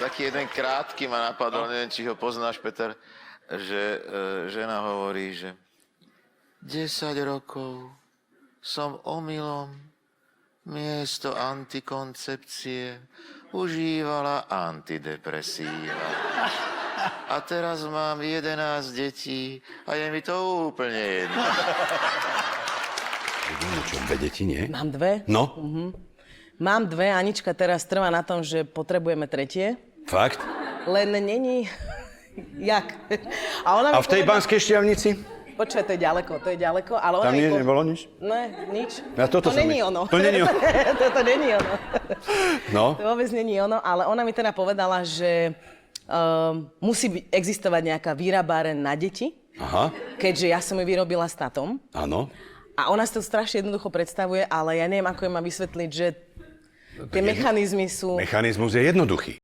Taký jeden krátky ma napadol, neviem, či ho poznáš, Peter, že žena hovorí, že 10 rokov som omylom miesto antikoncepcie užívala antidepresíva. A teraz mám 11 detí a je mi to úplne jedno. Čo, 2 deti, nie? Mám 2. No? Mám 2, Anička teraz trvá na tom, že potrebujeme 3. Fakt? Len není... Jak? A ona A v tej Banskej Štiavnici? Počkaj, to je ďaleko, ale ona... Tam nebolo nič? Ne, nič. Ja toto to som není myslel. ono. To není ono. To není ono. No? To vôbec není ono, ale ona mi teda povedala, že musí existovať nejaká výrabáreň na deti, Aha, keďže ja som ju vyrobila s tatom. áno. A ona si to strašne jednoducho predstavuje, ale ja neviem, ako jej mám vysvetliť, že tie mechanizmy sú... Mechanizmus je jednoduchý.